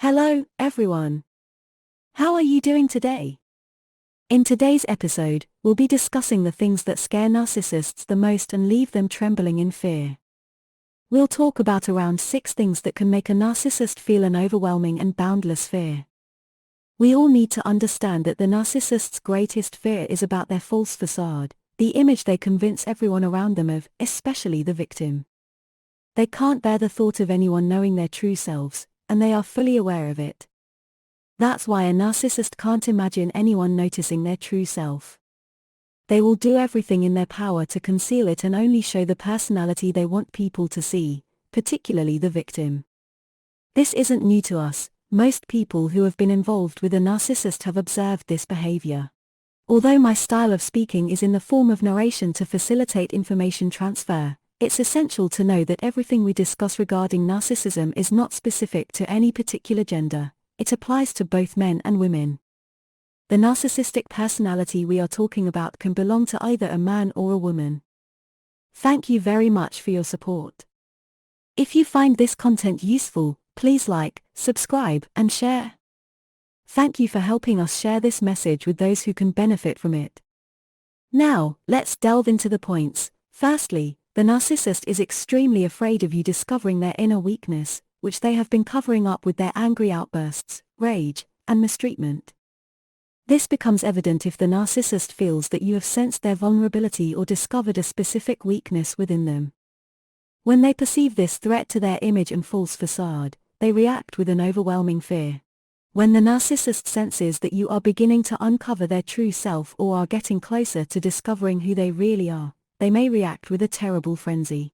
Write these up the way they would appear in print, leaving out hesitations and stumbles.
Hello, everyone. How are you doing today? In today's episode, we'll be discussing the things that scare narcissists the most and leave them trembling in fear. We'll talk about around 6 things that can make a narcissist feel an overwhelming and boundless fear. We all need to understand that the narcissist's greatest fear is about their false facade, the image they convince everyone around them of, especially the victim. They can't bear the thought of anyone knowing their true selves, and they are fully aware of it. That's why a narcissist can't imagine anyone noticing their true self. They will do everything in their power to conceal it and only show the personality they want people to see, particularly the victim. This isn't new to us. Most people who have been involved with a narcissist have observed this behavior. Although my style of speaking is in the form of narration to facilitate information transfer, it's essential to know that everything we discuss regarding narcissism is not specific to any particular gender. It applies to both men and women. The narcissistic personality we are talking about can belong to either a man or a woman. Thank you very much for your support. If you find this content useful, please like, subscribe, and share. Thank you for helping us share this message with those who can benefit from it. Now, let's delve into the points. Firstly, the narcissist is extremely afraid of you discovering their inner weakness, which they have been covering up with their angry outbursts, rage, and mistreatment. This becomes evident if the narcissist feels that you have sensed their vulnerability or discovered a specific weakness within them. When they perceive this threat to their image and false facade, they react with an overwhelming fear. When the narcissist senses that you are beginning to uncover their true self or are getting closer to discovering who they really are, they may react with a terrible frenzy.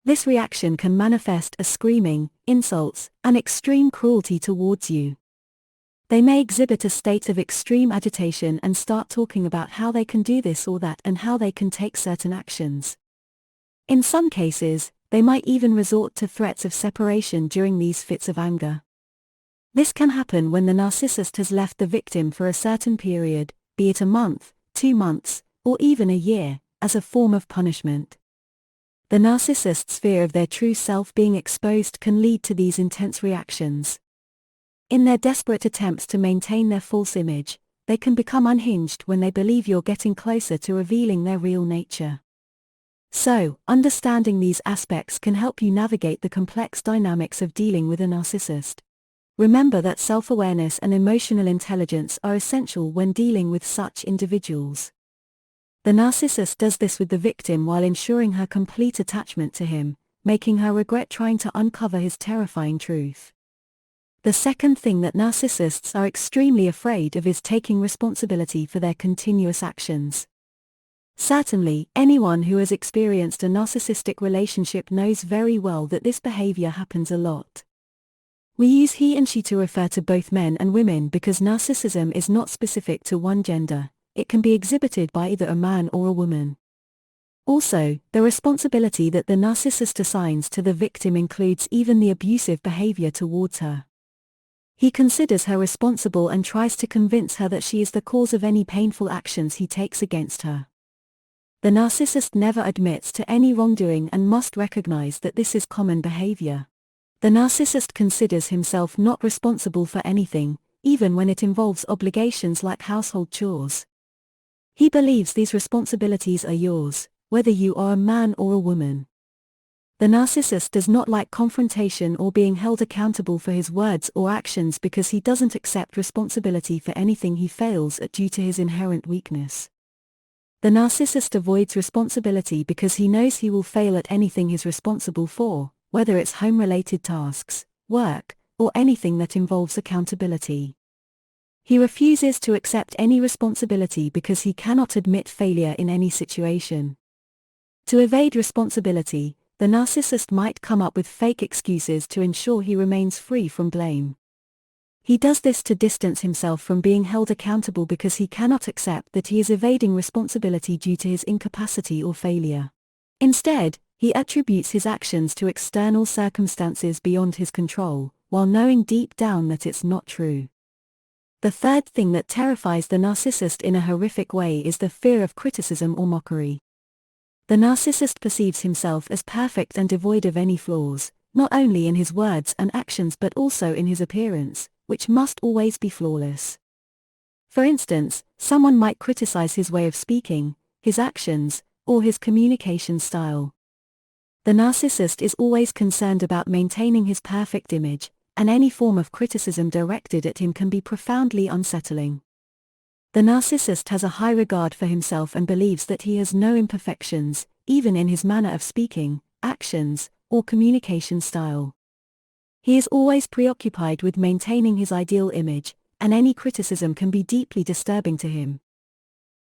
This reaction can manifest as screaming, insults, and extreme cruelty towards you. They may exhibit a state of extreme agitation and start talking about how they can do this or that and how they can take certain actions. In some cases, they might even resort to threats of separation during these fits of anger. This can happen when the narcissist has left the victim for a certain period, be it a month, 2 months, or even a year, as a form of punishment. The narcissist's fear of their true self being exposed can lead to these intense reactions. In their desperate attempts to maintain their false image, they can become unhinged when they believe you're getting closer to revealing their real nature. So, understanding these aspects can help you navigate the complex dynamics of dealing with a narcissist. Remember that self-awareness and emotional intelligence are essential when dealing with such individuals. The narcissist does this with the victim while ensuring her complete attachment to him, making her regret trying to uncover his terrifying truth. The second thing that narcissists are extremely afraid of is taking responsibility for their continuous actions. Certainly, anyone who has experienced a narcissistic relationship knows very well that this behavior happens a lot. We use he and she to refer to both men and women because narcissism is not specific to one gender. It can be exhibited by either a man or a woman. Also, the responsibility that the narcissist assigns to the victim includes even the abusive behavior towards her. He considers her responsible and tries to convince her that she is the cause of any painful actions he takes against her. The narcissist never admits to any wrongdoing and must recognize that this is common behavior. The narcissist considers himself not responsible for anything, even when it involves obligations like household chores. He believes these responsibilities are yours, whether you are a man or a woman. The narcissist does not like confrontation or being held accountable for his words or actions because he doesn't accept responsibility for anything he fails at due to his inherent weakness. The narcissist avoids responsibility because he knows he will fail at anything he's responsible for, whether it's home-related tasks, work, or anything that involves accountability. He refuses to accept any responsibility because he cannot admit failure in any situation. To evade responsibility, the narcissist might come up with fake excuses to ensure he remains free from blame. He does this to distance himself from being held accountable because he cannot accept that he is evading responsibility due to his incapacity or failure. Instead, he attributes his actions to external circumstances beyond his control, while knowing deep down that it's not true. The third thing that terrifies the narcissist in a horrific way is the fear of criticism or mockery. The narcissist perceives himself as perfect and devoid of any flaws, not only in his words and actions but also in his appearance, which must always be flawless. For instance, someone might criticize his way of speaking, his actions, or his communication style. The narcissist is always concerned about maintaining his perfect image, and any form of criticism directed at him can be profoundly unsettling. The narcissist has a high regard for himself and believes that he has no imperfections, even in his manner of speaking, actions, or communication style. He is always preoccupied with maintaining his ideal image, and any criticism can be deeply disturbing to him.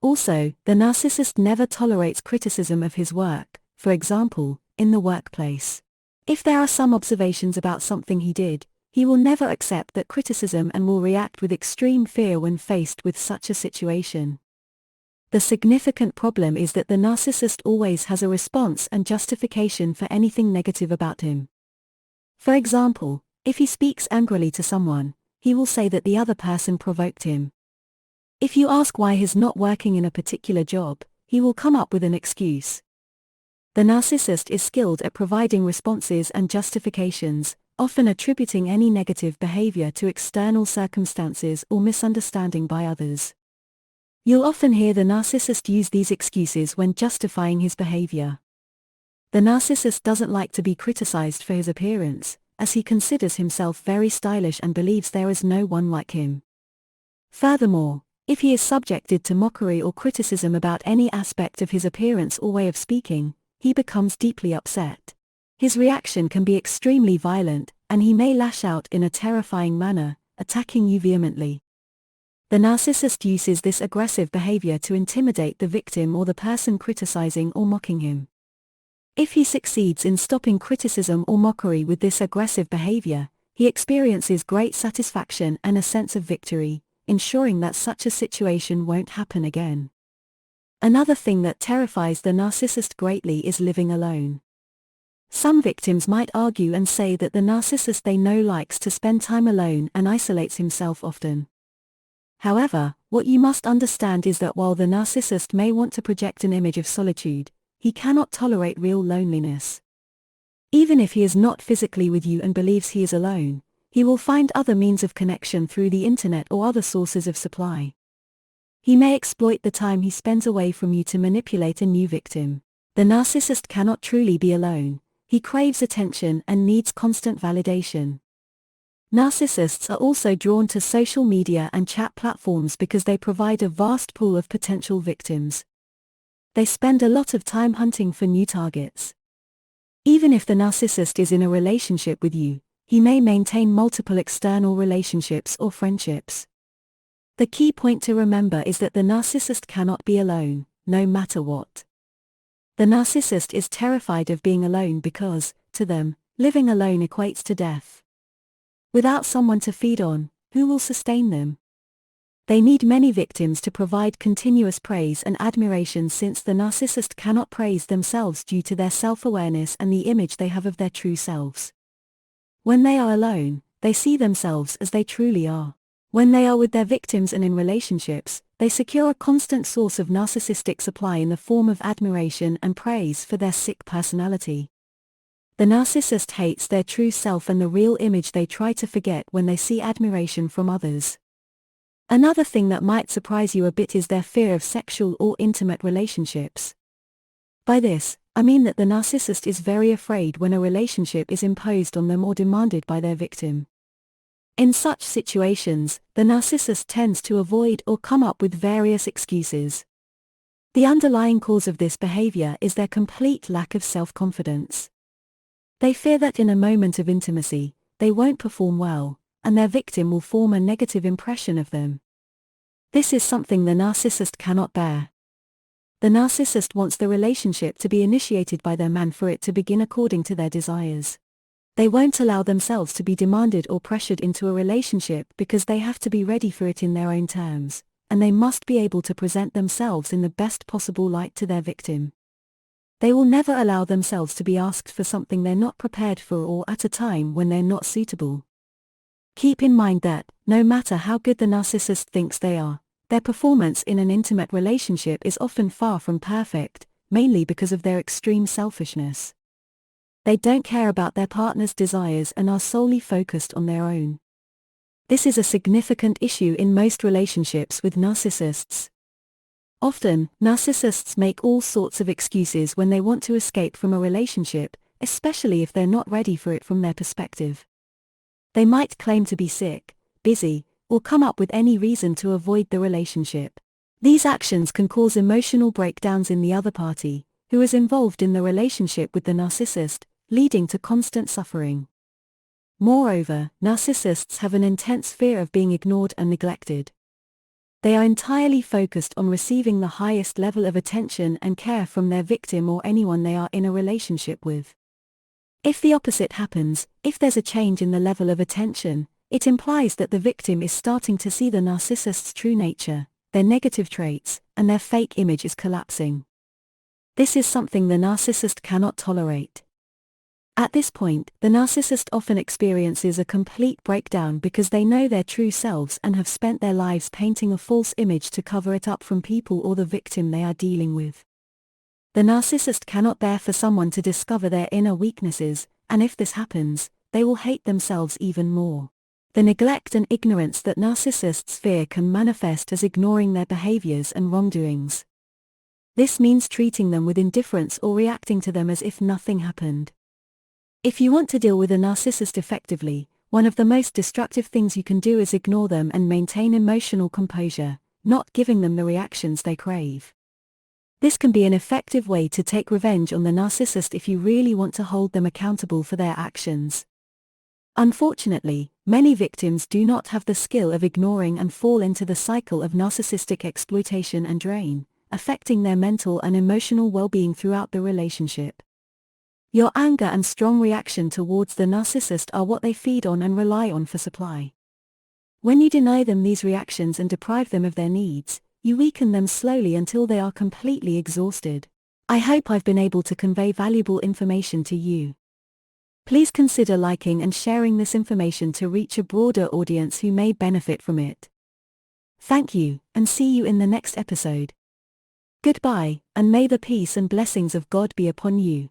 Also, the narcissist never tolerates criticism of his work, for example, in the workplace. If there are some observations about something he did, he will never accept that criticism and will react with extreme fear when faced with such a situation. The significant problem is that the narcissist always has a response and justification for anything negative about him. For example, if he speaks angrily to someone, he will say that the other person provoked him. If you ask why he's not working in a particular job, he will come up with an excuse. The narcissist is skilled at providing responses and justifications, often attributing any negative behavior to external circumstances or misunderstanding by others. You'll often hear the narcissist use these excuses when justifying his behavior. The narcissist doesn't like to be criticized for his appearance, as he considers himself very stylish and believes there is no one like him. Furthermore, if he is subjected to mockery or criticism about any aspect of his appearance or way of speaking, he becomes deeply upset. His reaction can be extremely violent, and he may lash out in a terrifying manner, attacking you vehemently. The narcissist uses this aggressive behavior to intimidate the victim or the person criticizing or mocking him. If he succeeds in stopping criticism or mockery with this aggressive behavior, he experiences great satisfaction and a sense of victory, ensuring that such a situation won't happen again. Another thing that terrifies the narcissist greatly is living alone. Some victims might argue and say that the narcissist they know likes to spend time alone and isolates himself often. However, what you must understand is that while the narcissist may want to project an image of solitude, he cannot tolerate real loneliness. Even if he is not physically with you and believes he is alone, he will find other means of connection through the internet or other sources of supply. He may exploit the time he spends away from you to manipulate a new victim. The narcissist cannot truly be alone. He craves attention and needs constant validation. Narcissists are also drawn to social media and chat platforms because they provide a vast pool of potential victims. They spend a lot of time hunting for new targets. Even if the narcissist is in a relationship with you, he may maintain multiple external relationships or friendships. The key point to remember is that the narcissist cannot be alone, no matter what. The narcissist is terrified of being alone because, to them, living alone equates to death. Without someone to feed on, who will sustain them? They need many victims to provide continuous praise and admiration, since the narcissist cannot praise themselves due to their self-awareness and the image they have of their true selves. When they are alone, they see themselves as they truly are. When they are with their victims and in relationships, they secure a constant source of narcissistic supply in the form of admiration and praise for their sick personality. The narcissist hates their true self and the real image they try to forget when they see admiration from others. Another thing that might surprise you a bit is their fear of sexual or intimate relationships. By this, I mean that the narcissist is very afraid when a relationship is imposed on them or demanded by their victim. In such situations, the narcissist tends to avoid or come up with various excuses. The underlying cause of this behavior is their complete lack of self-confidence. They fear that in a moment of intimacy, they won't perform well, and their victim will form a negative impression of them. This is something the narcissist cannot bear. The narcissist wants the relationship to be initiated by their man for it to begin according to their desires. They won't allow themselves to be demanded or pressured into a relationship because they have to be ready for it in their own terms, and they must be able to present themselves in the best possible light to their victim. They will never allow themselves to be asked for something they're not prepared for or at a time when they're not suitable. Keep in mind that, no matter how good the narcissist thinks they are, their performance in an intimate relationship is often far from perfect, mainly because of their extreme selfishness. They don't care about their partner's desires and are solely focused on their own. This is a significant issue in most relationships with narcissists. Often, narcissists make all sorts of excuses when they want to escape from a relationship, especially if they're not ready for it from their perspective. They might claim to be sick, busy, or come up with any reason to avoid the relationship. These actions can cause emotional breakdowns in the other party, who is involved in the relationship with the narcissist, leading to constant suffering. Moreover, narcissists have an intense fear of being ignored and neglected. They are entirely focused on receiving the highest level of attention and care from their victim or anyone they are in a relationship with. If the opposite happens, if there's a change in the level of attention, it implies that the victim is starting to see the narcissist's true nature, their negative traits, and their fake image is collapsing. This is something the narcissist cannot tolerate. At this point, the narcissist often experiences a complete breakdown because they know their true selves and have spent their lives painting a false image to cover it up from people or the victim they are dealing with. The narcissist cannot bear for someone to discover their inner weaknesses, and if this happens, they will hate themselves even more. The neglect and ignorance that narcissists fear can manifest as ignoring their behaviors and wrongdoings. This means treating them with indifference or reacting to them as if nothing happened. If you want to deal with a narcissist effectively, one of the most destructive things you can do is ignore them and maintain emotional composure, not giving them the reactions they crave. This can be an effective way to take revenge on the narcissist if you really want to hold them accountable for their actions. Unfortunately, many victims do not have the skill of ignoring and fall into the cycle of narcissistic exploitation and drain, affecting their mental and emotional well-being throughout the relationship. Your anger and strong reaction towards the narcissist are what they feed on and rely on for supply. When you deny them these reactions and deprive them of their needs, you weaken them slowly until they are completely exhausted. I hope I've been able to convey valuable information to you. Please consider liking and sharing this information to reach a broader audience who may benefit from it. Thank you, and see you in the next episode. Goodbye, and may the peace and blessings of God be upon you.